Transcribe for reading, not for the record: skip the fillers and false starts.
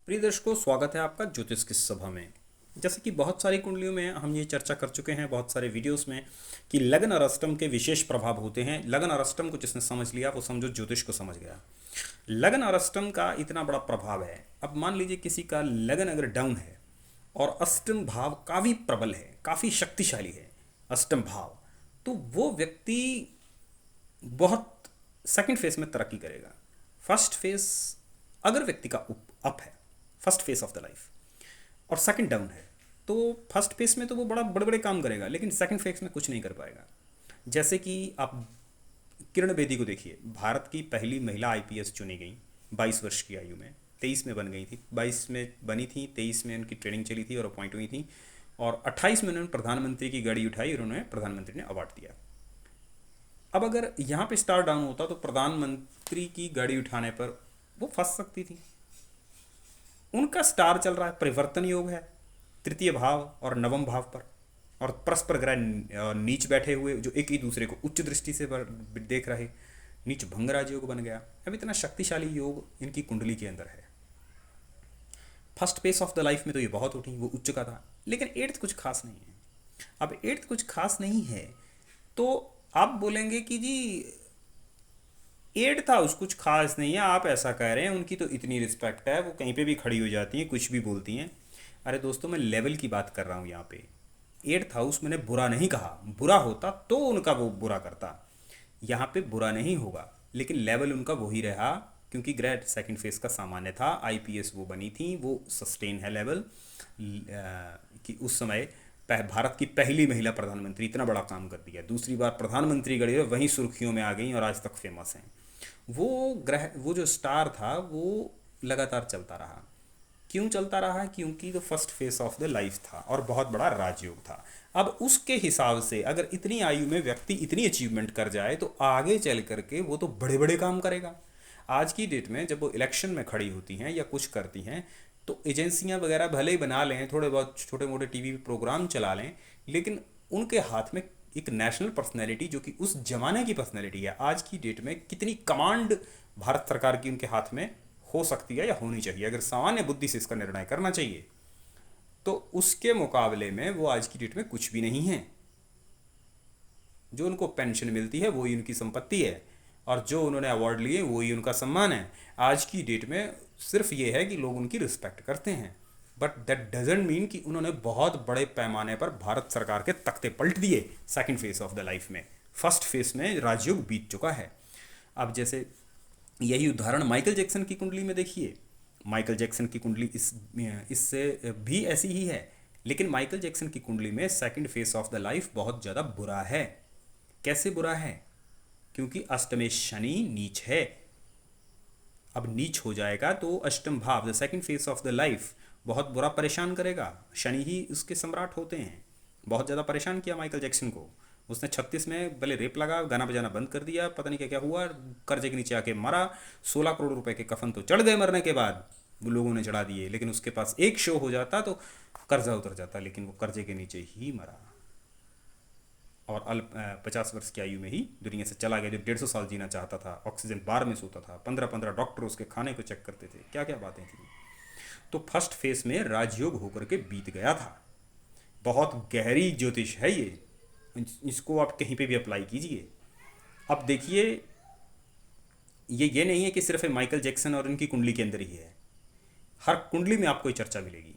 प्रिय दर्शकों, स्वागत है आपका ज्योतिष की सभा में। जैसे कि बहुत सारी कुंडलियों में हम ये चर्चा कर चुके हैं बहुत सारे वीडियोस में कि लगन और अष्टम के विशेष प्रभाव होते हैं। लगन और अष्टम को जिसने समझ लिया वो समझो ज्योतिष को समझ गया। लगन और अष्टम का इतना बड़ा प्रभाव है। अब मान लीजिए किसी का लगन अगर डाउन है और अष्टम भाव काफ़ी प्रबल है, काफ़ी शक्तिशाली है अष्टम भाव, तो वो व्यक्ति बहुत सेकंड फेज में तरक्की करेगा। फर्स्ट फेज अगर व्यक्ति का अप है, first phase of the life, और सेकंड डाउन है, तो फर्स्ट फेज में तो वो बड़ा बड़े बड़े काम करेगा, लेकिन सेकंड फेज में कुछ नहीं कर पाएगा। जैसे कि आप किरण बेदी को देखिए, भारत की पहली महिला आईपीएस चुनी गई 22 वर्ष की आयु में। 23 में बन गई थी, 22 में बनी थी, 23 में उनकी ट्रेनिंग चली थी और अपॉइंट हुई थी, और 28 में उन्होंने प्रधानमंत्री की गाड़ी उठाई और उन्हें प्रधानमंत्री ने अवार्ड दिया। अब अगर यहाँ पे स्टार डाउन होता तो प्रधानमंत्री की गाड़ी उठाने पर वो फंस सकती थी। उनका स्टार चल रहा है, परिवर्तन योग है तृतीय भाव और नवम भाव पर, और परस्पर ग्रह नीच बैठे हुए जो एक ही दूसरे को उच्च दृष्टि से देख रहे, नीच भंगराज योग बन गया। अब इतना शक्तिशाली योग इनकी कुंडली के अंदर है। First pace of the life में तो ये बहुत उठी, वो उच्च का था, लेकिन एट्थ कुछ खास नहीं है। अब एट्थ कुछ खास नहीं है तो आप बोलेंगे कि जी एट्थ हाउस कुछ खास नहीं है, आप ऐसा कह रहे हैं, उनकी तो इतनी रिस्पेक्ट है, वो कहीं पे भी खड़ी हो जाती हैं, कुछ भी बोलती हैं। अरे दोस्तों, मैं लेवल की बात कर रहा हूँ यहाँ पे। एट्थ हाउस मैंने बुरा नहीं कहा, बुरा होता तो उनका वो बुरा करता, यहाँ पे बुरा नहीं होगा, लेकिन लेवल उनका वही रहा, क्योंकि ग्रेड सेकंड फेज का सामान्य था, आईपीएस वो बनी थी, वो सस्टेन है लेवल। कि उस समय भारत की पहली महिला प्रधानमंत्री, इतना बड़ा काम कर दिया, दूसरी बार प्रधानमंत्री गढ़ी वहीं सुर्खियों में आ गई और आज तक फेमस हैं। वो ग्रह, वो जो स्टार था वो लगातार चलता रहा। क्यों चलता रहा? क्योंकि तो first face of the life था और बहुत बड़ा राजयोग था। अब उसके हिसाब से अगर इतनी आयु में व्यक्ति इतनी अचीवमेंट कर जाए तो आगे चल करके वो तो बड़े बड़े काम करेगा। आज की डेट में जब वो इलेक्शन में खड़ी होती हैं या कुछ करती हैं, तो एजेंसियां वगैरह भले ही बना लें, थोड़े बहुत छोटे मोटे टीवी प्रोग्राम चला लें, लेकिन उनके हाथ में एक नेशनल पर्सनैलिटी, जो कि उस जमाने की पर्सनैलिटी है, आज की डेट में कितनी कमांड भारत सरकार की उनके हाथ में हो सकती है या होनी चाहिए, अगर सामान्य बुद्धि से इसका निर्णय करना चाहिए, तो उसके मुकाबले में वो आज की डेट में कुछ भी नहीं है। जो उनको पेंशन मिलती है वही उनकी संपत्ति है, और जो उन्होंने अवार्ड लिए वही उनका सम्मान है। आज की डेट में सिर्फ ये है कि लोग उनकी रिस्पेक्ट करते हैं, बट दैट डजेंट मीन कि उन्होंने बहुत बड़े पैमाने पर भारत सरकार के तख्ते पलट दिए second phase of the life में। फर्स्ट फेज में राजयोग बीत चुका है। अब जैसे यही उदाहरण माइकल जैक्सन की कुंडली में देखिए। माइकल जैक्सन की कुंडली इससे भी ऐसी ही है, लेकिन माइकल जैक्सन की कुंडली में second phase of the life बहुत ज़्यादा बुरा है। कैसे बुरा है? क्योंकि अष्टमेश शनि नीच है। अब नीच हो जाएगा तो अष्टम भाव, the second phase of the life, बहुत बुरा परेशान करेगा। शनि ही उसके सम्राट होते हैं। बहुत ज़्यादा परेशान किया माइकल जैक्सन को। उसने 36 में पहले रेप लगा, गाना बजाना बंद कर दिया, पता नहीं क्या क्या हुआ, कर्जे के नीचे आके मरा। 16 करोड़ रुपए के कफन तो चढ़ गए मरने के बाद, वो लोगों ने चढ़ा दिए, लेकिन उसके पास एक शो हो जाता तो कर्जा उतर जाता, लेकिन वो कर्जे के नीचे ही मरा, और 50 वर्ष की आयु में ही दुनिया से चला गया। जो 150 साल जीना चाहता था, ऑक्सीजन बार में सोता था, 15-15 डॉक्टर उसके खाने को चेक करते थे, क्या क्या बातें थी। तो फर्स्ट फेज में राजयोग होकर के बीत गया था। बहुत गहरी ज्योतिष है ये, इसको आप कहीं पे भी अप्लाई कीजिए। अब देखिए, ये नहीं है कि सिर्फ माइकल जैक्सन और उनकी कुंडली के अंदर ही है, हर कुंडली में आपको ये चर्चा मिलेगी।